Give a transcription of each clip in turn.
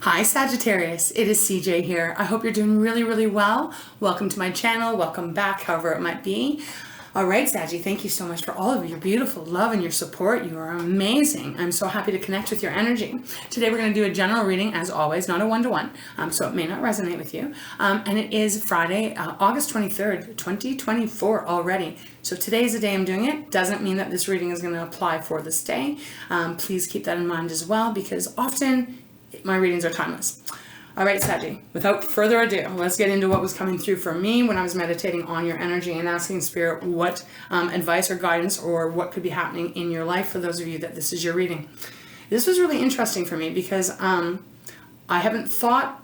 Hi Sagittarius, it is CJ here. I hope you're doing really well. Welcome to my channel, welcome back, however it might be. Alright Saggy, thank you so much for all of your beautiful love and your support. You are amazing. I'm so happy to connect with your energy. Today we're going to do a general reading as always, not a one-to-one, so it may not resonate with you. And it is Friday, August 23rd, 2024 already. So today's the day I'm doing it. Doesn't mean that this reading is going to apply for this day. Please keep that in mind as well, because often my readings are timeless. All right, Saggy, without further ado, let's get into what was coming through for me when I was meditating on your energy and asking Spirit what advice or guidance or what could be happening in your life for those of you that this is your reading. This was really interesting for me because I haven't thought,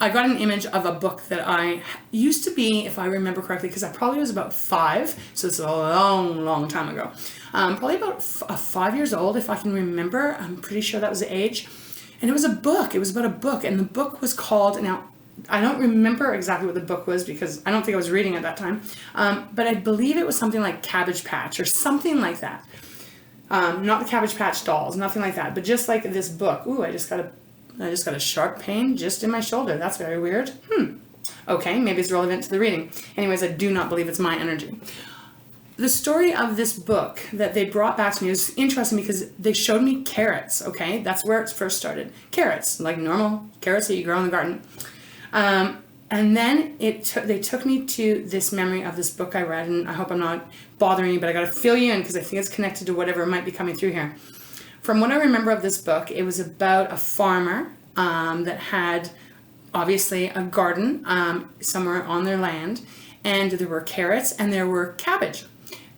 I got an image of a book that I used to be, if I remember correctly, because I probably was about 5, so it's a long time ago. Probably about 5 years old, if I can remember. I'm pretty sure that was the age. And it was a book. It was about a book, and the book was called, now, I don't remember exactly what the book was because I don't think I was reading at that time, but I believe it was something like Cabbage Patch or something like that. Not the Cabbage Patch dolls, nothing like that, but just like this book. Ooh, I just got a sharp pain just in my shoulder. That's very weird. Okay, maybe it's relevant to the reading. Anyways, I do not believe it's my energy. The story of this book that they brought back to me was interesting because they showed me carrots, okay? That's where it first started. Carrots, like normal carrots that you grow in the garden. And then they took me to this memory of this book I read, and I hope I'm not bothering you, but I got to fill you in because I think it's connected to whatever might be coming through here. From what I remember of this book, it was about a farmer that had obviously a garden somewhere on their land, and there were carrots and there were cabbage.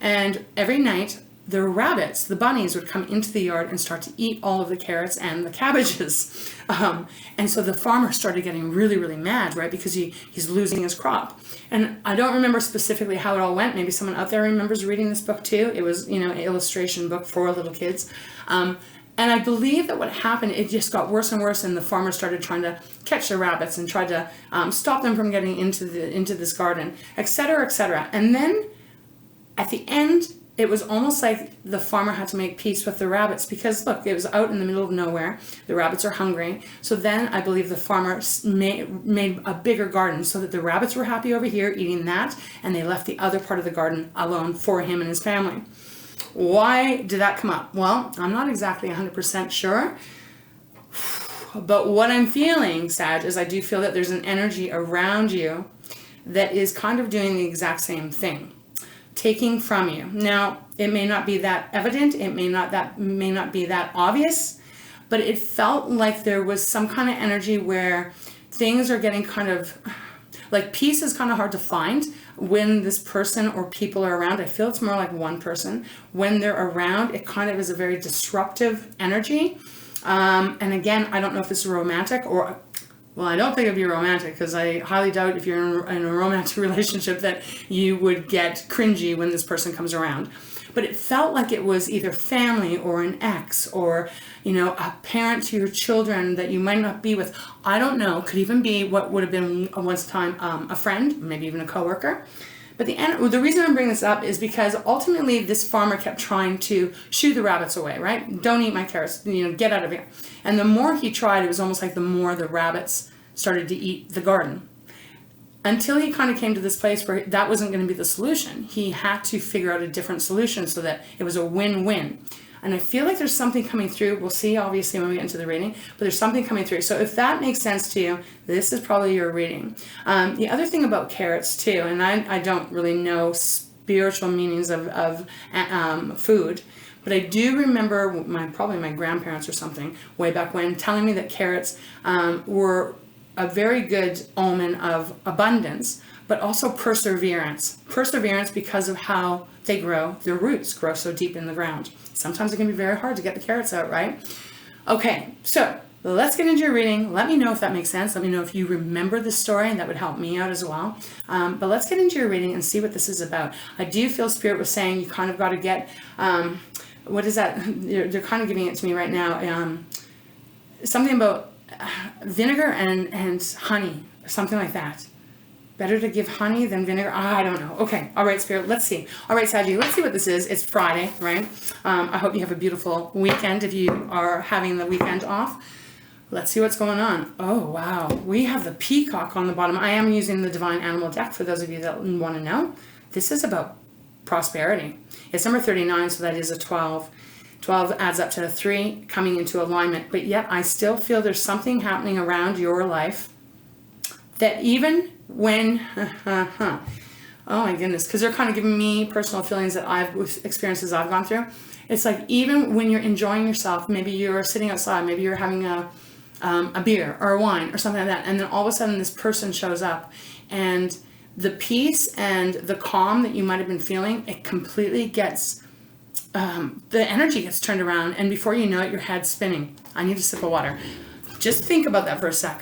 And every night the rabbits, the bunnies, would come into the yard and start to eat all of the carrots and the cabbages. And so the farmer started getting really mad, right? Because he's losing his crop. And I don't remember specifically how it all went. Maybe someone out there remembers reading this book too. It was, an illustration book for little kids. And I believe that what happened, it just got worse and worse, and the farmer started trying to catch the rabbits and tried to stop them from getting into this garden, etc., etc. And then at the end, it was almost like the farmer had to make peace with the rabbits because, look, it was out in the middle of nowhere. The rabbits are hungry. So then I believe the farmer made a bigger garden so that the rabbits were happy over here eating that, and they left the other part of the garden alone for him and his family. Why did that come up? Well, I'm not exactly 100% sure. But what I'm feeling, Sag, is I do feel that there's an energy around you that is kind of doing the exact same thing. Taking from you. Now, it may not be that evident, it may not be that obvious, but it felt like there was some kind of energy where things are getting kind of, like peace is kind of hard to find when this person or people are around. I feel it's more like one person. When they're around, it kind of is a very disruptive energy. And again, I don't know if this is romantic or... Well, I don't think it'd be romantic because I highly doubt if you're in a romantic relationship that you would get cringy when this person comes around. But it felt like it was either family or an ex or, a parent to your children that you might not be with. I don't know. Could even be what would have been once time a friend, maybe even a coworker. But the reason I'm bringing this up is because ultimately this farmer kept trying to shoo the rabbits away, right? Don't eat my carrots, get out of here. And the more he tried, it was almost like the more the rabbits started to eat the garden. Until he kind of came to this place where that wasn't going to be the solution. He had to figure out a different solution so that it was a win-win. And I feel like there's something coming through. We'll see, obviously, when we get into the reading, but there's something coming through. So if that makes sense to you, this is probably your reading. The other thing about carrots, too, and I don't really know spiritual meanings of food, but I do remember probably my grandparents or something way back when telling me that carrots were a very good omen of abundance, but also perseverance. Perseverance because of how they grow. Their roots grow so deep in the ground. Sometimes it can be very hard to get the carrots out, right? Okay, so let's get into your reading. Let me know if that makes sense. Let me know if you remember the story, and that would help me out as well. But let's get into your reading and see what this is about. I do feel Spirit was saying you kind of got to get, what is that? They're kind of giving it to me right now. Something about vinegar and honey, or something like that. Better to give honey than vinegar? I don't know. Okay. All right, Spirit. Let's see. All right, Saggy. Let's see what this is. It's Friday, right? I hope you have a beautiful weekend if you are having the weekend off. Let's see what's going on. Oh, wow. We have the peacock on the bottom. I am using the Divine Animal deck for those of you that want to know. This is about prosperity. It's number 39, so that is a 12. 12 adds up to a 3 coming into alignment. But yet I still feel there's something happening around your life that even when, oh my goodness, because they're kind of giving me personal feelings that with experiences I've gone through. It's like even when you're enjoying yourself, maybe you're sitting outside, maybe you're having a beer or a wine or something like that, and then all of a sudden this person shows up, and the peace and the calm that you might have been feeling, it completely gets, the energy gets turned around, and before you know it, your head's spinning. I need a sip of water. Just think about that for a sec,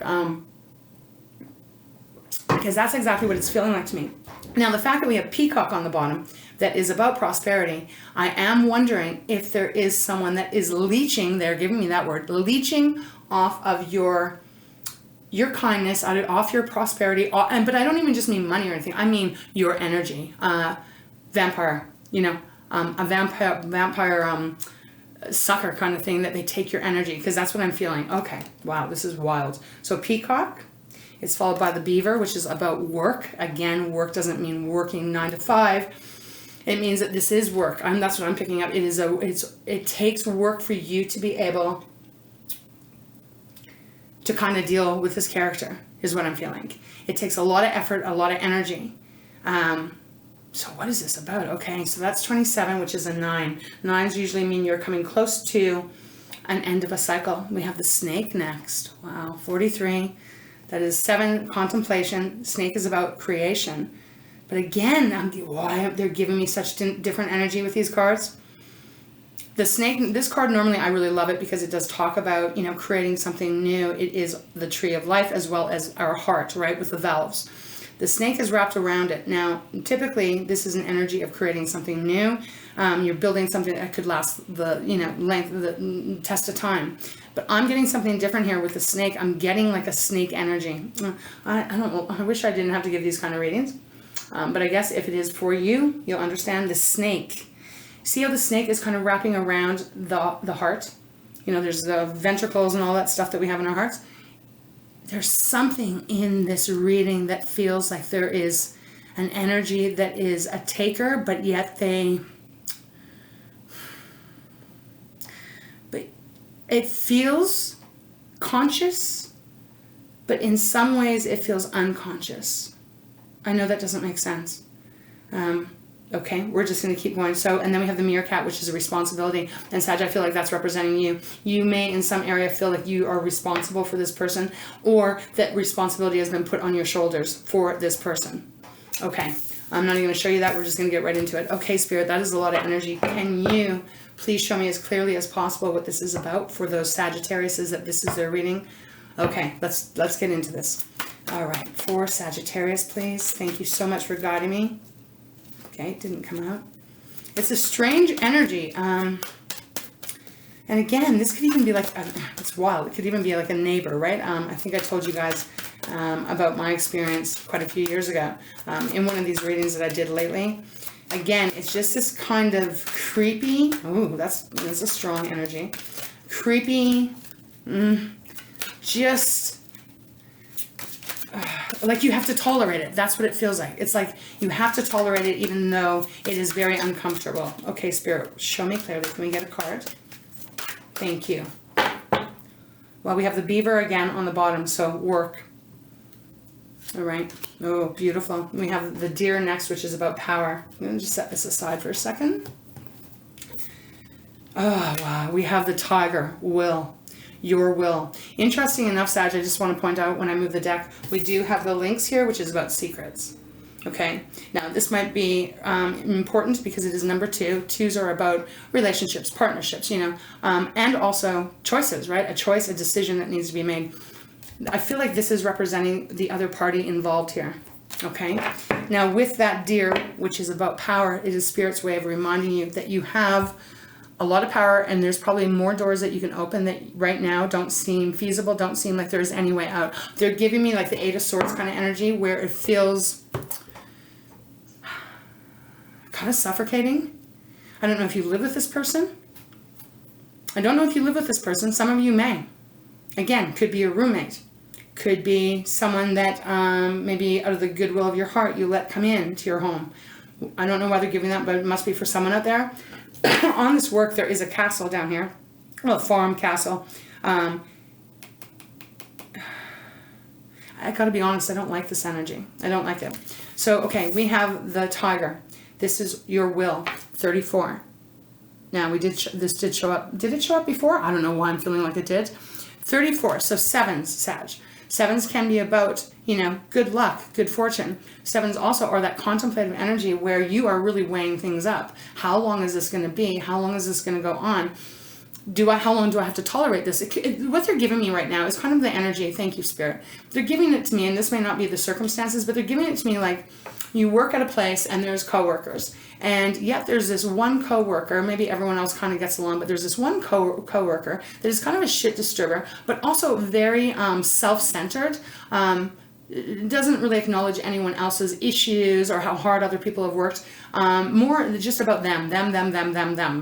because that's exactly what it's feeling like to me. Now, the fact that we have peacock on the bottom that is about prosperity, I am wondering if there is someone that is leeching, they're giving me that word, leeching off of your kindness, off your prosperity, but I don't even just mean money or anything. I mean your energy. Vampire, a vampire sucker kind of thing, that they take your energy, because that's what I'm feeling. Okay, wow, this is wild. So peacock, it's followed by the beaver, which is about work. Again, work doesn't mean working 9 to 5. It means that this is work. That's what I'm picking up. It takes work for you to be able to kind of deal with this character, is what I'm feeling. It takes a lot of effort, a lot of energy. So what is this about? Okay, so that's 27, which is a 9. 9s usually mean you're coming close to an end of a cycle. We have the snake next. Wow, 43. That is 7, contemplation. Snake is about creation. But again, why they're giving me such different energy with these cards? The snake, this card, normally I really love it because it does talk about, creating something new. It is the tree of life as well as our heart, right, with the valves. The snake is wrapped around it. Now, typically, this is an energy of creating something new. You're building something that could last the, length of the test of time. But I'm getting something different here with the snake. I'm getting like a snake energy. I don't know. I wish I didn't have to give these kind of readings. But I guess if it is for you, you'll understand the snake. See how the snake is kind of wrapping around the heart? There's the ventricles and all that stuff that we have in our hearts. There's something in this reading that feels like there is an energy that is a taker, but yet it feels conscious, but in some ways it feels unconscious. I know that doesn't make sense. Okay, we're just going to keep going. So, and then we have the meerkat, which is a responsibility. And Sag, I feel like that's representing you. You may in some area feel like you are responsible for this person, or that responsibility has been put on your shoulders for this person. Okay, I'm not even going to show you that. We're just going to get right into it. Okay, Spirit, that is a lot of energy. Can you please show me as clearly as possible what this is about for those Sagittariuses that this is their reading? Okay, let's get into this. All right, for Sagittarius, please. Thank you so much for guiding me. Okay, it didn't come out. It's a strange energy. And again, this could even be like, it's wild. It could even be like a neighbor, right? I think I told you guys about my experience quite a few years ago in one of these readings that I did lately. Again, it's just this kind of creepy, ooh, that's a strong energy. Creepy, just like you have to tolerate it. That's what it feels like. It's like you have to tolerate it even though it is very uncomfortable. Okay, Spirit, show me clearly. Can we get a card? Thank you. Well, we have the beaver again on the bottom, so work. All right. Oh, beautiful. We have the deer next, which is about power. I'm going to just set this aside for a second. Oh, wow. We have the tiger, will. Your will. Interesting enough, Sag, I just want to point out when I move the deck, we do have the links here, which is about secrets. Okay. Now, this might be important because it is number 2. 2s are about relationships, partnerships, and also choices, right? A choice, a decision that needs to be made. I feel like this is representing the other party involved here. Okay. Now, with that deer, which is about power, it is Spirit's way of reminding you that you have a lot of power, and there's probably more doors that you can open that right now don't seem feasible, don't seem like there's any way out. They're giving me like the 8 of Swords kind of energy where it feels kind of suffocating. I don't know if you live with this person. I don't know if you live with this person. Some of you may. Again, could be a roommate. Could be someone that maybe out of the goodwill of your heart you let come in to your home. I don't know why they're giving that, but it must be for someone out there. On this work, there is a castle down here. Well, farm castle. I gotta be honest, I don't like this energy. I don't like it. So, okay, we have the tiger. This is your will, 34. Now, this did show up. Did it show up before? I don't know why I'm feeling like it did. 34, so sevens, Sag. Sevens can be about, good luck, good fortune. Sevens also are that contemplative energy where you are really weighing things up. How long is this going to be? How long is this going to go on? How long do I have to tolerate this? What they're giving me right now is kind of the energy. Thank you, Spirit. They're giving it to me, and this may not be the circumstances, but they're giving it to me like you work at a place and there's coworkers. And yet there's this one coworker, maybe everyone else kind of gets along, but there's this one coworker that is kind of a shit disturber, but also very self-centered. Doesn't really acknowledge anyone else's issues or how hard other people have worked. More just about them,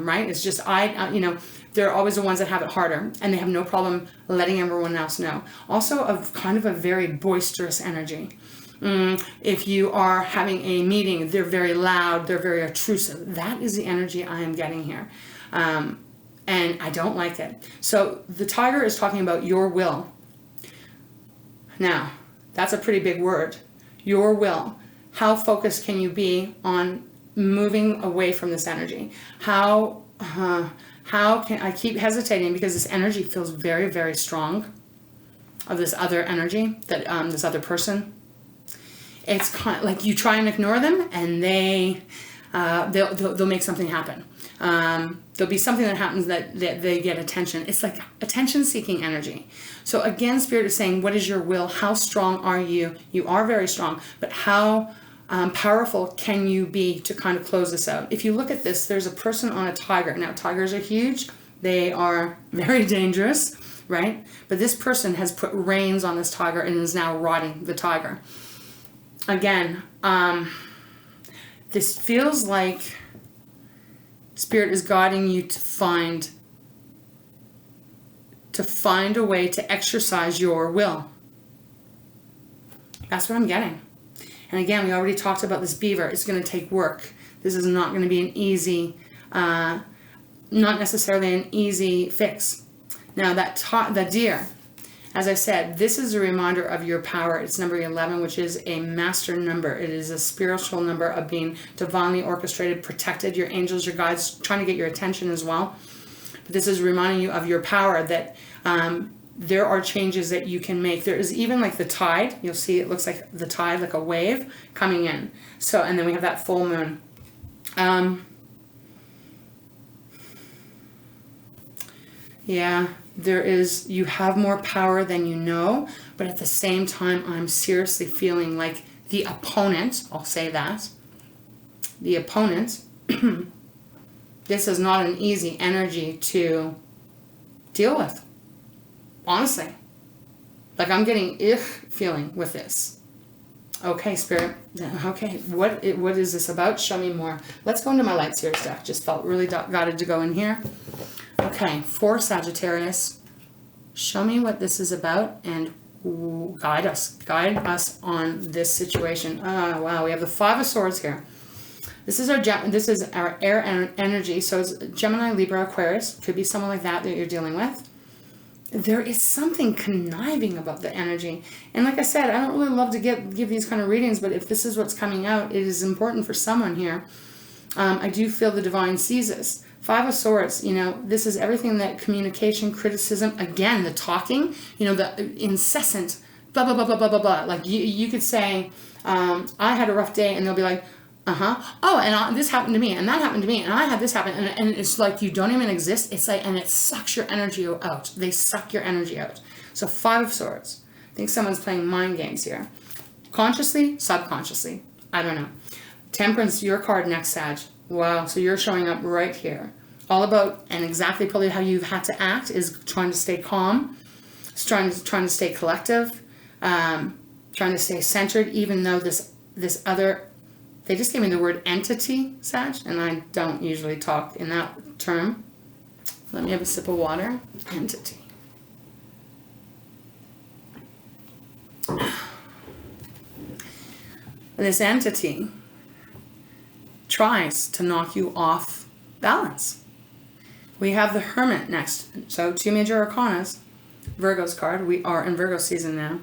right? It's just they're always the ones that have it harder, and they have no problem letting everyone else know. Also, kind of a very boisterous energy. If you are having a meeting, they're very loud, they're very obtrusive. That is the energy I am getting here. And I don't like it. So the tiger is talking about your will. Now, that's a pretty big word. Your will. How focused can you be on moving away from this energy? How can I keep hesitating because this energy feels very, very strong of this other energy, that this other person. It's kind of like you try and ignore them, and they'll make something happen. There'll be something that happens that they get attention. It's like attention-seeking energy. So again, Spirit is saying, what is your will? How strong are you? You are very strong, but how powerful can you be to kind of close this out? If you look at this, there's a person on a tiger. Now, tigers are huge. They are very dangerous, right? But this person has put reins on this tiger and is now riding the tiger. Again, this feels like Spirit is guiding you to find a way to exercise your will. That's what I'm getting. And again, we already talked about this beaver. It's going to take work. This is not going to be an easy, not necessarily an easy fix. Now the deer, as I said, this is a reminder of your power. It's number 11, which is a master number. It is a spiritual number of being divinely orchestrated, protected, your angels, your guides, trying to get your attention as well. But this is reminding you of your power, that there are changes that you can make. There is even like the tide. You'll see it looks like the tide, like a wave coming in. So, and then we have that full moon. Yeah. You have more power than you know, but at the same time, I'm seriously feeling like the opponent, I'll say that, the opponent, this is not an easy energy to deal with, honestly. Like I'm getting feeling with this. Okay, Spirit, okay, what is this about? Show me more. Let's go into my light series deck. Just felt really guided to go in here. Okay, for Sagittarius, show me what this is about and guide us on this situation. Oh, wow, we have the Five of Swords here. This is our air energy, so it's Gemini, Libra, Aquarius. Could be someone like that you're dealing with. There is something conniving about the energy. And like I said, I don't really love to give these kind of readings, but if this is what's coming out, it is important for someone here. I do feel the divine sees this. Five of Swords, this is everything that communication, criticism, again, the talking, the incessant blah, blah, blah, blah, blah, blah, blah. Like you could say, I had a rough day, and they'll be like, oh, and this happened to me, and that happened to me, and I had this happen, and it's like you don't even exist. It's like, and it sucks your energy out. They suck your energy out. So Five of Swords. I think someone's playing mind games here. Consciously, subconsciously. I don't know. Temperance, your card next, Sag. Wow, so you're showing up right here. All about, and exactly probably how you've had to act, is trying to stay calm, trying to stay collective, trying to stay centered, even though this other, they just gave me the word entity, Sag, and I don't usually talk in that term. Let me have a sip of water. Entity. this entity tries to knock you off balance. We have the Hermit next. So 2 major arcanas, Virgo's card. We are in Virgo season now.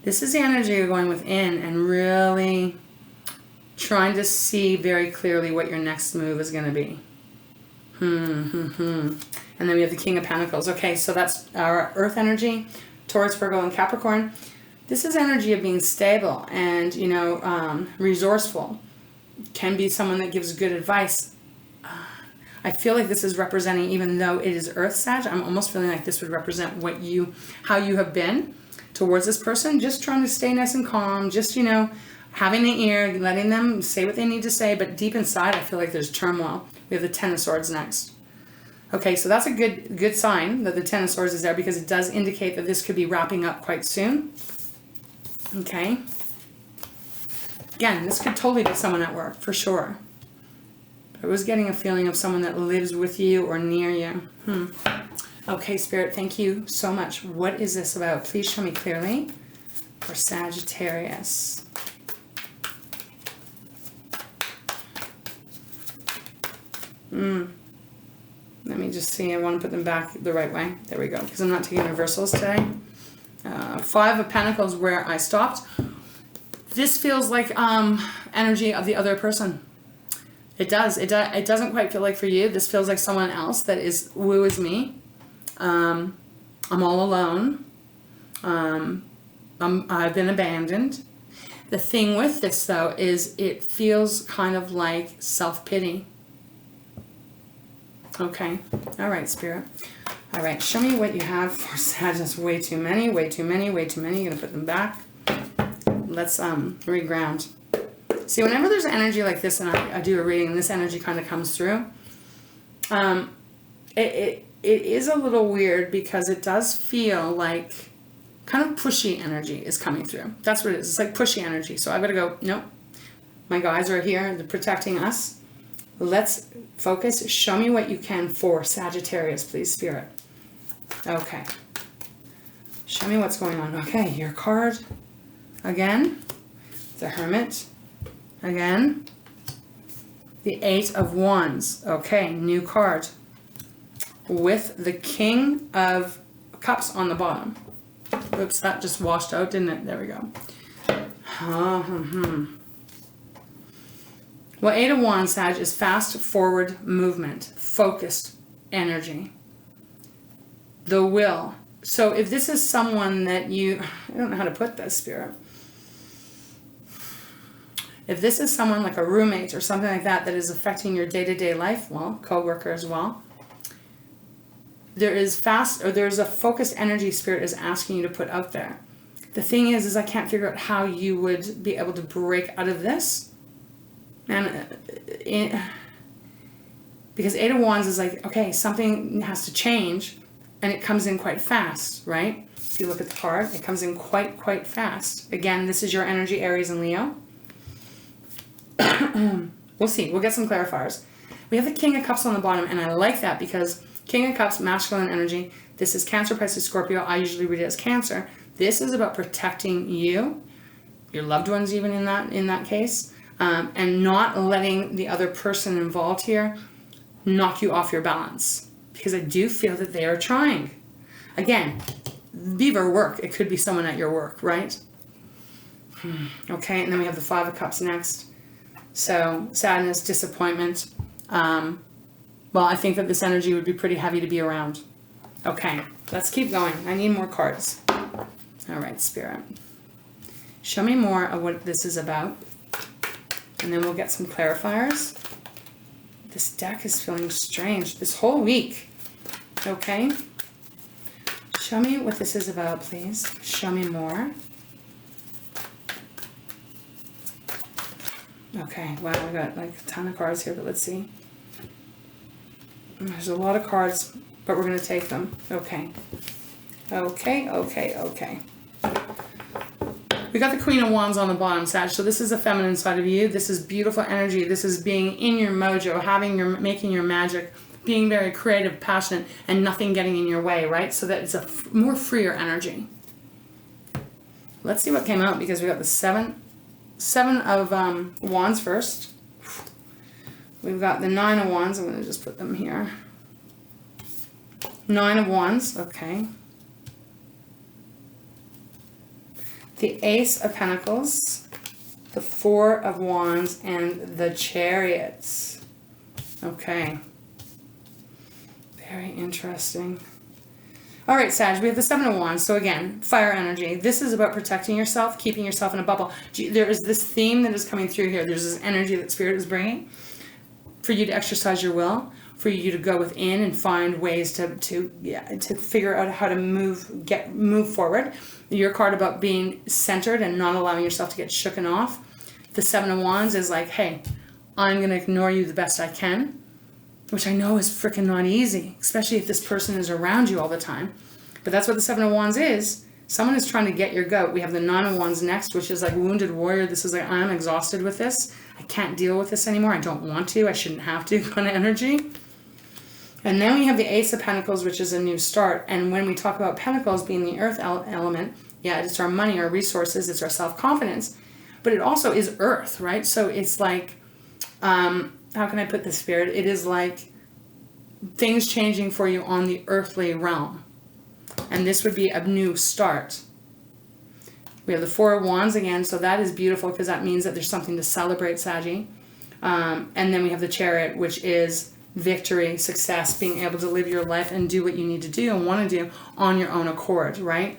This is the energy of going within and really trying to see very clearly what your next move is going to be. And then we have the King of Pentacles. Okay, so that's our Earth energy, Taurus, Virgo, and Capricorn. This is energy of being stable and, you know, resourceful. Can be someone that gives good advice. I feel like this is representing, even though it is Earth, Sag, I'm almost feeling like this would represent what you, how you have been towards this person. Just trying to stay nice and calm. Just, you know, having the ear, letting them say what they need to say. But deep inside, I feel like there's turmoil. We have the Ten of Swords next. Okay, so that's a good sign that the Ten of Swords is there, because it does indicate that this could be wrapping up quite soon. Okay. Again, this could totally be someone at work, for sure. I was getting a feeling of someone that lives with you or near you. Okay, Spirit, thank you so much. What is this about? Please show me clearly for Sagittarius. Let me just see. I want to put them back the right way. There we go, because I'm not taking reversals today. 5 of Pentacles where I stopped. This feels like energy of the other person. It does. It doesn't quite feel like for you. This feels like someone else that is woo is me. I'm all alone. I've been abandoned. The thing with this, though, is it feels kind of like self-pity. Okay. All right, Spirit. All right. Show me what you have for Sagittarius. Way too many, way too many, way too many. You're going to put them back. Let's reground. See, whenever there's energy like this and I do a reading and this energy kind of comes through, it is a little weird, because it does feel like kind of pushy energy is coming through. That's what it is. It's like pushy energy. So I've got to go, nope. My guys are here. They're protecting us. Let's focus. Show me what you can for Sagittarius, please, Spirit. Okay. Show me what's going on. Okay, your card again. The Hermit. Again, the 8 of Wands. Okay, new card. With the King of Cups on the bottom. Oops, that just washed out, didn't it? There we go. Well, 8 of Wands, Sag, is fast forward movement, focused energy. The will. So if this is someone that you, I don't know how to put this, Spirit. If this is someone like a roommate or something like that that is affecting your day-to-day life, well, co-worker as well, there's a focused energy Spirit is asking you to put out there. The thing is I can't figure out how you would be able to break out of this. And because 8 of Wands is like, okay, something has to change, and it comes in quite fast, right? If you look at the card, it comes in quite fast. Again, this is your energy, Aries and Leo. We'll see. We'll get some clarifiers. We have the King of Cups on the bottom, and I like that because King of Cups, masculine energy. This is Cancer, Pisces, Scorpio. I usually read it as Cancer. This is about protecting you, your loved ones, even in that case, and not letting the other person involved here knock you off your balance, because I do feel that they are trying. Again, beaver work. It could be someone at your work, right? Okay, and then we have the 5 of Cups next. So sadness, disappointment. Well, I think that this energy would be pretty heavy to be around. Okay, let's keep going. I need more cards. All right, Spirit. Show me more of what this is about. And then we'll get some clarifiers. This deck is feeling strange this whole week. Okay. Show me what this is about, please. Show me more. Okay, wow, I got like a ton of cards here, but let's see. There's a lot of cards, but we're going to take them. Okay. Okay. We got the Queen of Wands on the bottom, Sag. So this is the feminine side of you. This is beautiful energy. This is being in your mojo, making your magic, being very creative, passionate, and nothing getting in your way, right? So that it's a more freer energy. Let's see what came out, because we got the 7 Seven of Wands first. We've got the Nine of Wands. I'm going to just put them here. Nine of Wands. Okay. The Ace of Pentacles. The Four of Wands. And the Chariots. Okay. Very interesting. All right, Sag, we have the Seven of Wands. So again, fire energy. This is about protecting yourself, keeping yourself in a bubble. There is this theme that is coming through here. There's this energy that Spirit is bringing for you to exercise your will, for you to go within and find ways to figure out how to move forward. Your card about being centered and not allowing yourself to get shooken off. The Seven of Wands is like, hey, I'm going to ignore you the best I can. Which I know is freaking not easy, especially if this person is around you all the time. But that's what the Seven of Wands is. Someone is trying to get your goat. We have the Nine of Wands next, which is like wounded warrior. This is like, I'm exhausted with this. I can't deal with this anymore. I don't want to. I shouldn't have to kind of energy. And then we have the Ace of Pentacles, which is a new start. And when we talk about Pentacles being the earth element, yeah, it's our money, our resources, it's our self-confidence. But it also is earth, right? So it's like, how can I put this, Spirit? It is like things changing for you on the earthly realm. And this would be a new start. We have the Four of Wands again, so that is beautiful because that means that there's something to celebrate, Saggy. And then we have the Chariot, which is victory, success, being able to live your life and do what you need to do and want to do on your own accord, right?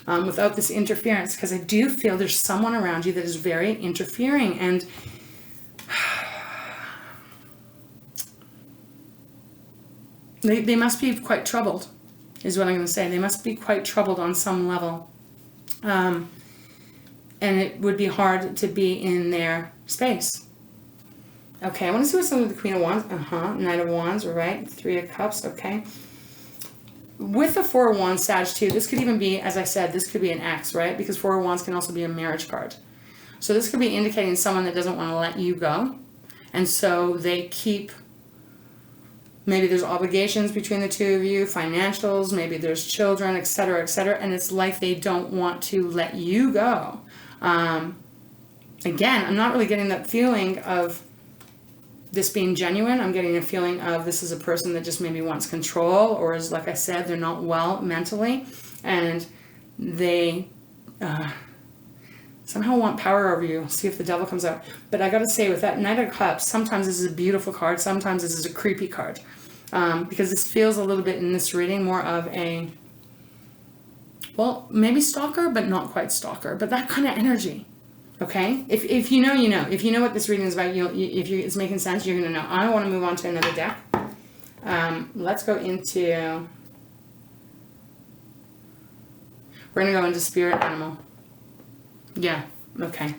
Without this interference, because I do feel there's someone around you that is very interfering, and they must be quite troubled, is what I'm going to say. They must be quite troubled on some level. And it would be hard to be in their space. Okay, I want to see what's under the Queen of Wands. Knight of Wands, right? Three of Cups, okay. With the Four of Wands, Sag, too, this could even be, as I said, this could be an ex, right? Because Four of Wands can also be a marriage card. So this could be indicating someone that doesn't want to let you go. And so they keep... Maybe there's obligations between the two of you, financials, maybe there's children, etc., etc. And it's like they don't want to let you go. Again, I'm not really getting that feeling of this being genuine. I'm getting a feeling of this is a person that just maybe wants control, or is, like I said, they're not well mentally. And they somehow want power over you. See if the devil comes out. But I got to say, with that Knight of Cups, sometimes this is a beautiful card. Sometimes this is a creepy card. Because this feels a little bit in this reading more of a, well, maybe stalker, but not quite stalker, but that kind of energy. Okay? If you know, you know. If you know what this reading is about, it's making sense, you're going to know. I want to move on to another deck. Let's go into, we're going to go into Spirit Animal. Yeah, okay.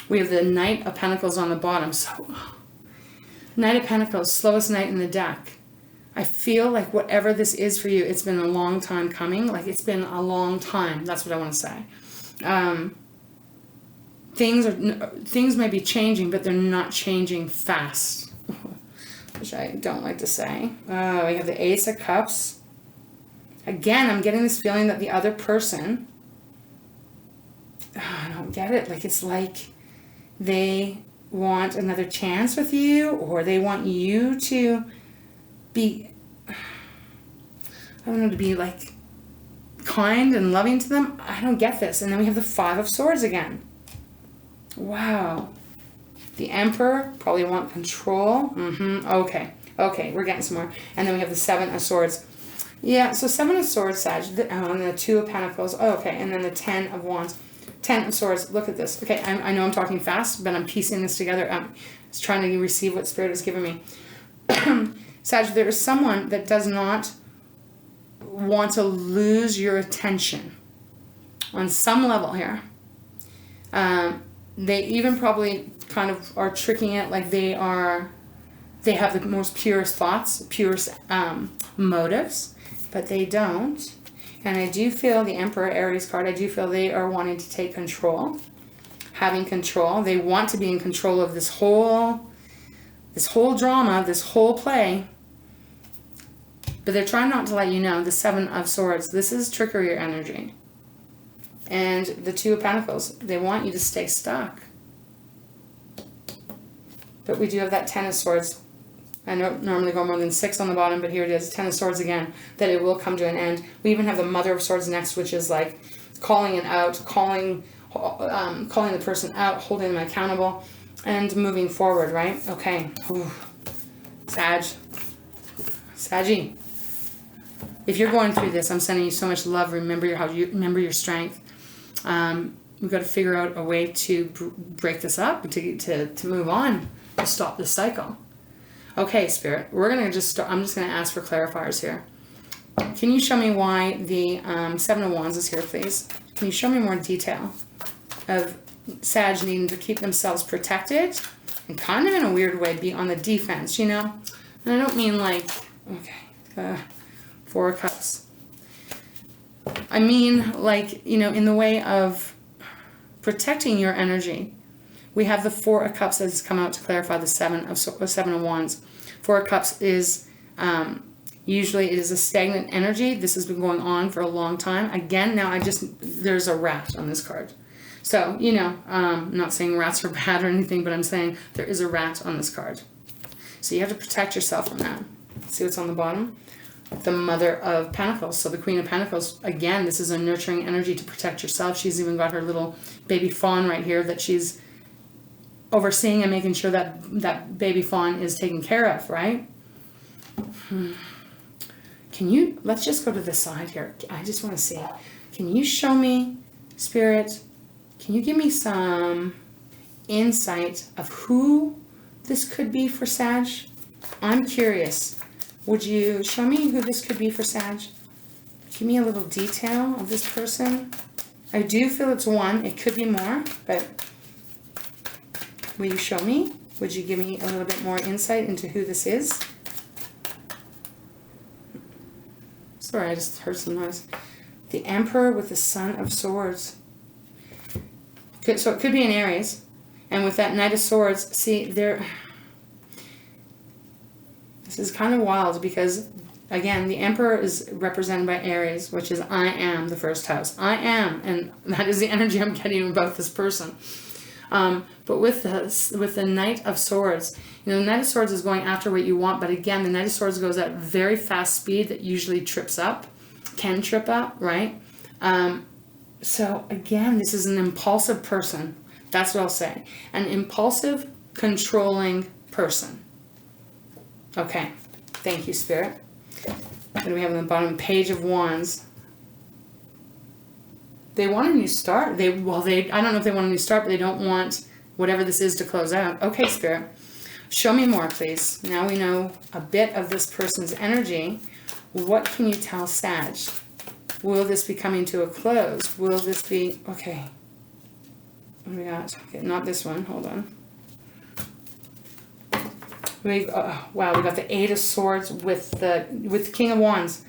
We have the Knight of Pentacles on the bottom, so... Knight of Pentacles, slowest knight in the deck. I feel like whatever this is for you, it's been a long time coming. Like it's been a long time. That's what I want to say. Things may be changing, but they're not changing fast. Which I don't like to say. We have the Ace of Cups. Again, I'm getting this feeling that the other person... I don't get it. Like it's like they... want another chance with you, or they want you to be, I don't know, to be like kind and loving to them. I don't get this. And then we have the Five of Swords again. Wow. The Emperor, probably want control. Okay, we're getting some more. And then we have the Seven of Swords. Yeah, so Seven of Swords, Sag, and the Two of Pentacles. And then the Ten of Wands. Ten of Swords, look at this. Okay, I know I'm talking fast, but I'm piecing this together. I'm just trying to receive what Spirit has given me. Sag, there is someone that does not want to lose your attention on some level here. They even probably kind of are tricking it, like they have the most purest thoughts, purest motives, but they don't. And I do feel the Emperor Aries card, I do feel they are wanting to take control, having control. They want to be in control of this whole drama, this whole play. But they're trying not to let you know, the Seven of Swords, this is trickery energy. And the Two of Pentacles, they want you to stay stuck. but we do have that Ten of Swords. I don't normally go more than 6 on the bottom, but here it is, Ten of Swords again, that it will come to an end. We even have the Mother of Swords next, which is like calling it out, calling the person out, holding them accountable, and moving forward, right? Okay. Ooh. Saggy. If you're going through this, I'm sending you so much love. Remember your strength. We've got to figure out a way to break this up, to move on, to stop this cycle. Okay, Spirit, we're going to just start. I'm just going to ask for clarifiers here. Can you show me why the Seven of Wands is here, please? Can you show me more detail of Sag needing to keep themselves protected and kind of in a weird way be on the defense, you know? And I don't mean like, okay, Four of Cups. I mean like, you know, in the way of protecting your energy. We have the Four of Cups that has come out to clarify the Seven of Wands. Four of Cups is usually it is a stagnant energy. This has been going on for a long time. Again, now there's a rat on this card. So, you know, I'm not saying rats are bad or anything, but I'm saying there is a rat on this card. So you have to protect yourself from that. See what's on the bottom? The Mother of Pentacles. So the Queen of Pentacles, again, this is a nurturing energy to protect yourself. She's even got her little baby fawn right here that she's overseeing and making sure that that baby fawn is taken care of, right? Let's just go to the side here. I just want to see. Can you show me, Spirit, can you give me some insight of who this could be for Sag? I'm curious. Would you show me who this could be for Sag? Give me a little detail of this person. I do feel it's one. It could be more, but will you show me? Would you give me a little bit more insight into who this is? Sorry, I just heard some noise. The Emperor with the Son of Swords. So it could be an Aries. And with that Knight of Swords, see, this is kind of wild because, again, the Emperor is represented by Aries, which is I am the first house. I am, and that is the energy I'm getting about this person. But with the Knight of Swords, you know, the Knight of Swords is going after what you want, but again, the Knight of Swords goes at very fast speed that usually can trip up, right? So again, this is an impulsive person. That's what I'll say. An impulsive, controlling person. Okay. Thank you, Spirit. What do we have on the bottom? Page of Wands. They want a new start. I don't know if they want a new start, but they don't want whatever this is to close out. Okay, Spirit. Show me more, please. Now we know a bit of this person's energy. What can you tell Sag? Will this be coming to a close? Will this be... Okay. What do we got? Okay, not this one. Hold on. Wow, we got the Eight of Swords with the King of Wands.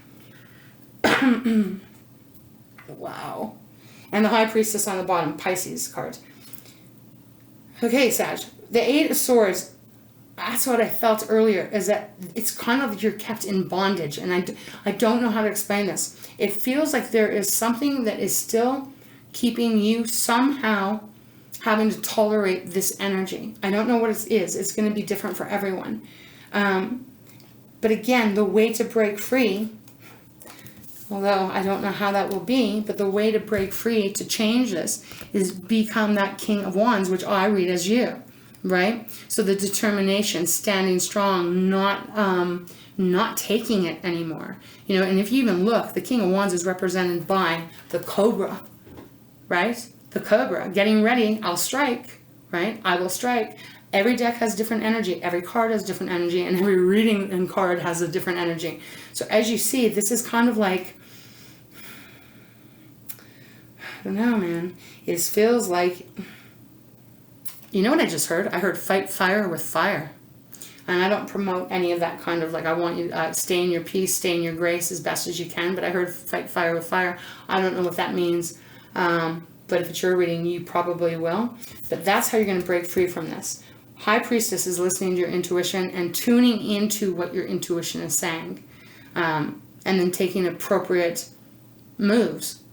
Wow. And the High Priestess on the bottom, Pisces card. Okay, Sag. The Eight of Swords, that's what I felt earlier, is that it's kind of like you're kept in bondage. And I don't know how to explain this. It feels like there is something that is still keeping you somehow having to tolerate this energy. I don't know what it is. It's going to be different for everyone. But again, the way to break free, although I don't know how that will be, but the way to break free, to change this, is become that King of Wands, which I read as you, right? So the determination, standing strong, not taking it anymore. You know, and if you even look, the King of Wands is represented by the Cobra, right? The Cobra, getting ready, I'll strike, right? I will strike. Every deck has different energy. Every card has different energy, and every reading and card has a different energy. So as you see, this is kind of like, I don't know, man. It feels like, you know what I just heard? I heard fight fire with fire. And I don't promote any of that kind of like, I want you to stay in your peace, stay in your grace as best as you can. But I heard fight fire with fire. I don't know what that means. But if it's your reading, you probably will. But that's how you're going to break free from this. High Priestess is listening to your intuition and tuning into what your intuition is saying. And then taking appropriate moves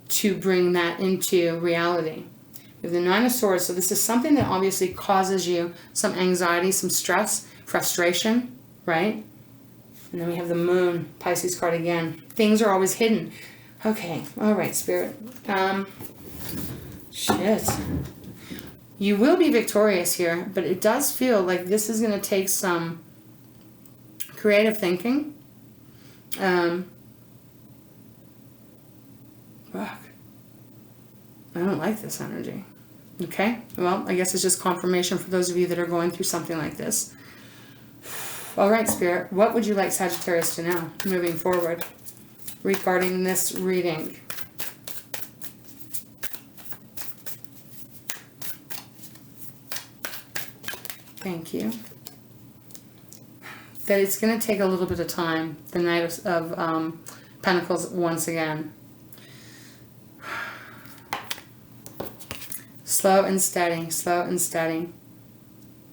to bring that into reality. We have the Nine of Swords. So this is something that obviously causes you some anxiety, some stress, frustration, right? And then we have the Moon, Pisces card again. Things are always hidden. Okay, all right, Spirit. Shit. You will be victorious here, but it does feel like this is going to take some creative thinking. Fuck. I don't like this energy. Okay, well, I guess it's just confirmation for those of you that are going through something like this. All right, Spirit, what would you like Sagittarius to know moving forward regarding this reading? Thank you. That it's going to take a little bit of time. The Knight of Pentacles once again. Slow and steady, slow and steady.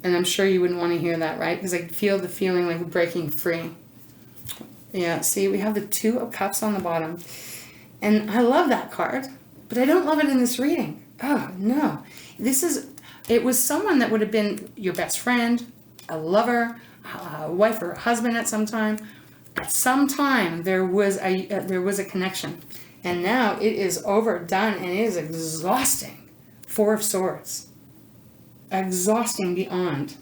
And I'm sure you wouldn't want to hear that, right? Because I feel the feeling like breaking free. Yeah, see, we have the Two of Cups on the bottom. And I love that card, but I don't love it in this reading. Oh, no. It was someone that would have been your best friend, a lover, a wife or a husband at some time. At some time, there was a connection. And now it is overdone and it is exhausting. Four of Swords. Exhausting beyond.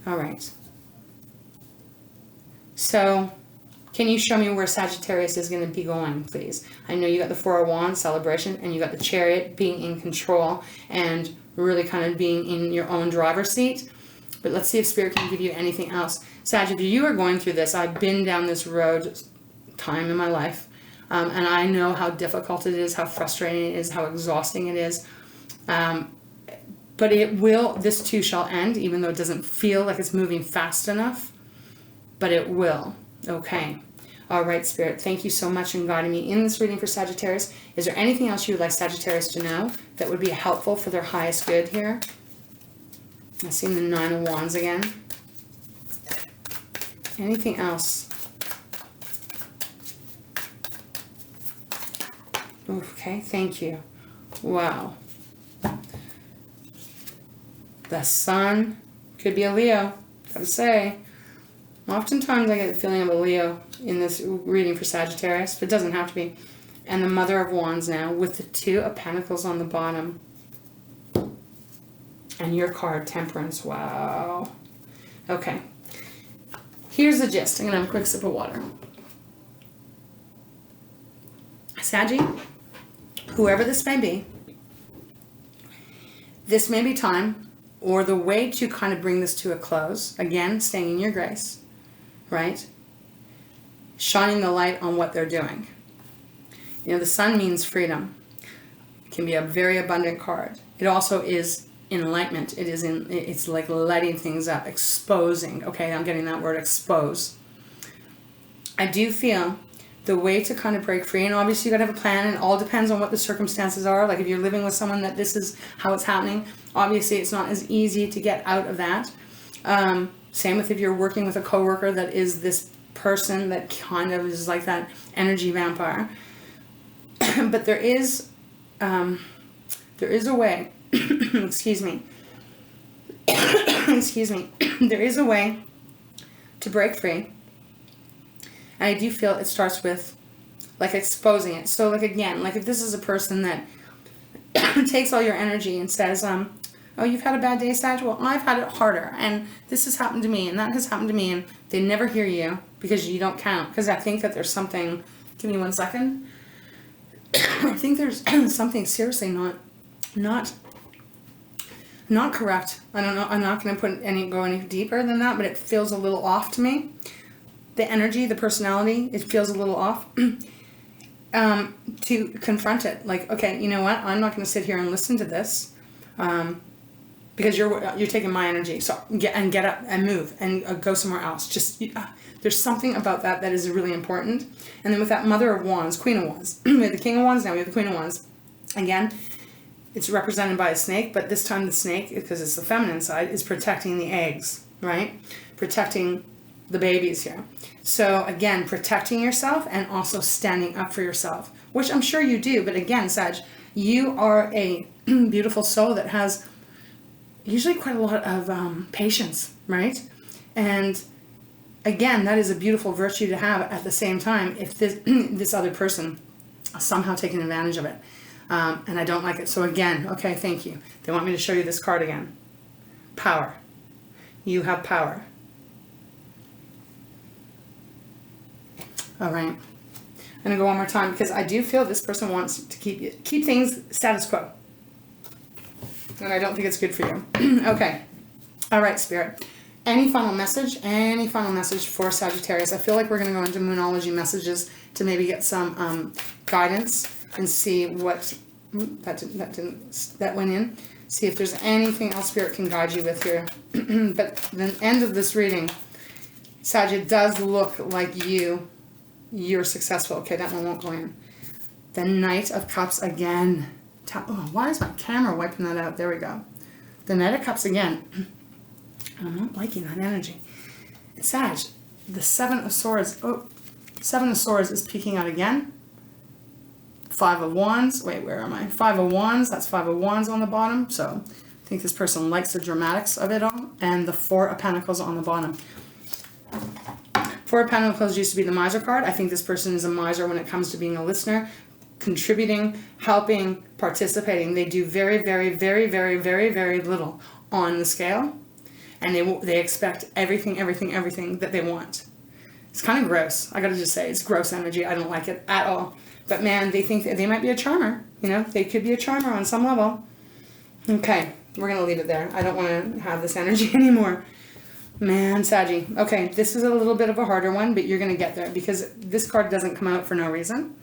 All right. So, can you show me where Sagittarius is going to be going, please? I know you got the Four of Wands, celebration, and you got the Chariot, being in control and really kind of being in your own driver's seat. But let's see if Spirit can give you anything else. Sag, if you are going through this, I've been down this road time in my life. And I know how difficult it is, how frustrating it is, how exhausting it is. But this too shall end, even though it doesn't feel like it's moving fast enough. But it will. Okay. All right, Spirit. Thank you so much in guiding me in this reading for Sagittarius. Is there anything else you would like Sagittarius to know that would be helpful for their highest good here? I see the Nine of Wands again. Anything else? Okay, thank you. Wow. The Sun could be a Leo. Gotta say, oftentimes I get the feeling of a Leo in this reading for Sagittarius, but it doesn't have to be. And the Mother of Wands now with the Two of Pentacles on the bottom. And your card, Temperance. Wow. Okay. Here's the gist. I'm going to have a quick sip of water. Saggy, whoever this may be, this may be time or the way to kind of bring this to a close. Again, staying in your grace, right? Shining the light on what they're doing. You know, the Sun means freedom. It can be a very abundant card. It also is enlightenment. It's like lighting things up, exposing. Okay, I'm getting that word, expose. I do feel the way to kind of break free, and obviously you gotta have a plan, and it all depends on what the circumstances are. Like if you're living with someone that this is how it's happening, obviously it's not as easy to get out of that. Same with if you're working with a coworker that is this person that kind of is like that energy vampire. But there is a way, excuse me, excuse me, there is a way to break free. And I do feel it starts with like exposing it. So like again, like if this is a person that takes all your energy and says, oh, you've had a bad day, Sag? Well, I've had it harder, and this has happened to me, and that has happened to me, and they never hear you because you don't count. Because I think that there's something, give me 1 second. I think there's something seriously not correct. I don't know. I'm not going to go any deeper than that, but it feels a little off to me. The energy, the personality, it feels a little off. To confront it, like, okay, you know what? I'm not going to sit here and listen to this, because you're taking my energy. So get up and move and go somewhere else. Just there's something about that is really important. And then with that Mother of Wands, Queen of Wands, we have the King of Wands. Now we have the Queen of Wands. Again, it's represented by a snake, but this time the snake, because it's the feminine side, is protecting the eggs, right? Protecting the babies here. So again, protecting yourself and also standing up for yourself, which I'm sure you do. But again, Sag, you are a beautiful soul that has usually quite a lot of patience, right? And again, that is a beautiful virtue to have. At the same time, if this other person is somehow taking advantage of it, and I don't like it. So again, okay, thank you. They want me to show you this card again. Power. You have power. All right. I'm going to go one more time because I do feel this person wants to keep things status quo. And I don't think it's good for you. Okay. All right, Spirit. Any final message? Any final message for Sagittarius? I feel like we're going to go into Moonology messages to maybe get some guidance and see what... that went in. See if there's anything else Spirit can guide you with here. But the end of this reading, Sag, it does look like you're successful. Okay, that one won't go in. The Knight of Cups again. Oh, why is my camera wiping that out? There we go. The Knight of Cups again. I'm not liking that energy. Sag, the Seven of Swords. Oh, Seven of Swords is peeking out again. Five of Wands. Wait, where am I? Five of Wands. That's Five of Wands on the bottom. So I think this person likes the dramatics of it all. And the Four of Pentacles on the bottom. Four of Pentacles used to be the miser card. I think this person is a miser when it comes to being a listener, contributing, helping, participating. They do very, very, very, very, very, very little on the scale. And they expect everything that they want. It's kind of gross. I gotta just say, it's gross energy. I don't like it at all. But man, they think that they might be a charmer. You know, they could be a charmer on some level. Okay, we're gonna leave it there. I don't want to have this energy anymore. Man, Saggy. Okay, this is a little bit of a harder one, but you're gonna get there because this card doesn't come out for no reason.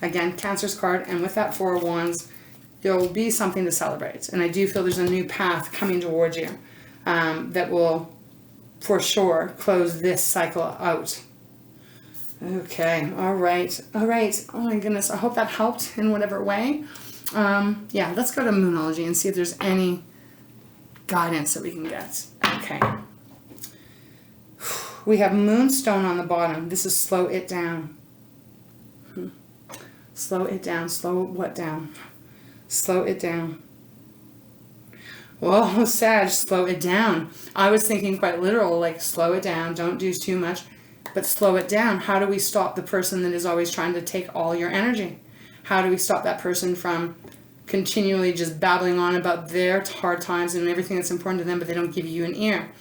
Again, Cancer's card, and with that Four of Wands, there will be something to celebrate. And I do feel there's a new path coming towards you that will, for sure, close this cycle out. Okay, all right. Oh my goodness, I hope that helped in whatever way. Yeah, let's go to Moonology and see if there's any guidance that we can get. Okay. We have Moonstone on the bottom. This is slow it down. Slow it down. Slow what down? Slow it down. Whoa, Sag, slow it down. I was thinking quite literal, like slow it down, don't do too much, but slow it down. How do we stop the person that is always trying to take all your energy? How do we stop that person from continually just babbling on about their hard times and everything that's important to them, but they don't give you an ear?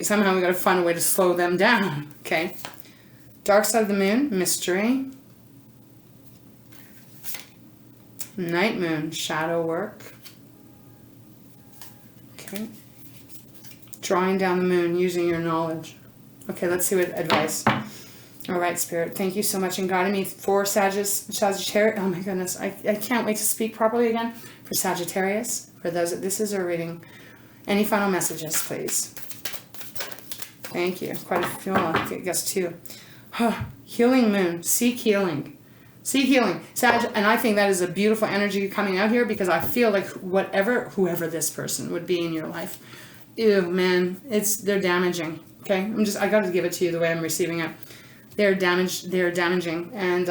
Somehow we got to find a way to slow them down, okay? Dark Side of the Moon, Mystery. Night Moon, Shadow Work. Okay. Drawing down the moon using your knowledge. Okay, let's see what advice. All right, Spirit. Thank you so much in guiding me for Sagittarius. Oh my goodness. I can't wait to speak properly again. For Sagittarius. For those that this is a reading. Any final messages, please? Thank you. Quite a few. I guess two. Healing Moon. Seek healing. Seek healing. Sag, and I think that is a beautiful energy coming out here because I feel like whoever this person would be in your life, ew, man, they're damaging. Okay, I got to give it to you the way I'm receiving it. They're damaging, and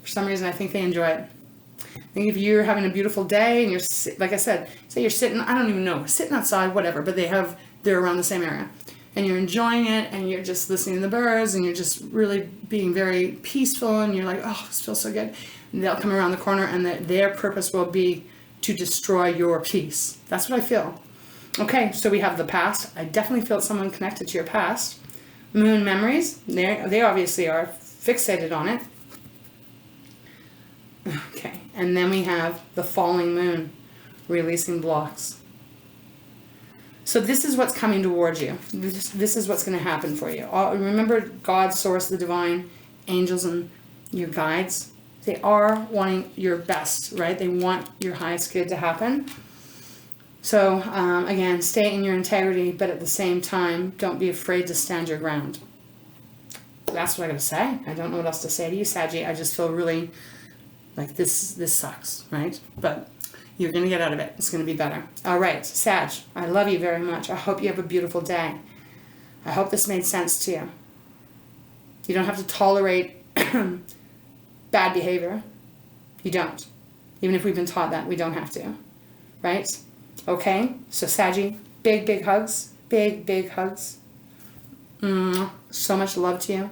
for some reason I think they enjoy it. I think if you're having a beautiful day and you're, like I said, say you're sitting, I don't even know, sitting outside, whatever, but they're around the same area. And you're enjoying it, and you're just listening to the birds, and you're just really being very peaceful, and you're like, oh, this feels so good. And they'll come around the corner, and their purpose will be to destroy your peace. That's what I feel. Okay, so we have the past. I definitely feel someone connected to your past. Moon memories. They obviously are fixated on it. Okay, and then we have the falling moon, releasing blocks. So this is what's coming towards you. This is what's going to happen for you. Remember God, Source, the Divine, angels, and your guides. They are wanting your best, right? They want your highest good to happen. So, again, stay in your integrity, but at the same time, don't be afraid to stand your ground. That's what I got to say. I don't know what else to say to you, Saggy. I just feel really like this sucks, right? But you're going to get out of it. It's going to be better. All right, Sag, I love you very much. I hope you have a beautiful day. I hope this made sense to you. You don't have to tolerate bad behavior. You don't. Even if we've been taught that, we don't have to. Right? Okay? So Saggy, big, big hugs. Big, big hugs. So much love to you.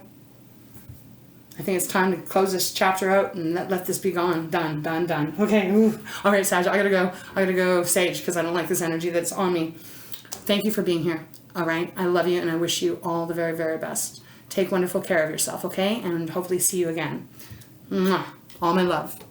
I think it's time to close this chapter out and let this be gone. Done, done, done. Okay. Ooh. All right, Sag, I gotta go sage because I don't like this energy that's on me. Thank you for being here. All right. I love you and I wish you all the very, very best. Take wonderful care of yourself, okay? And hopefully see you again. Mwah. All my love.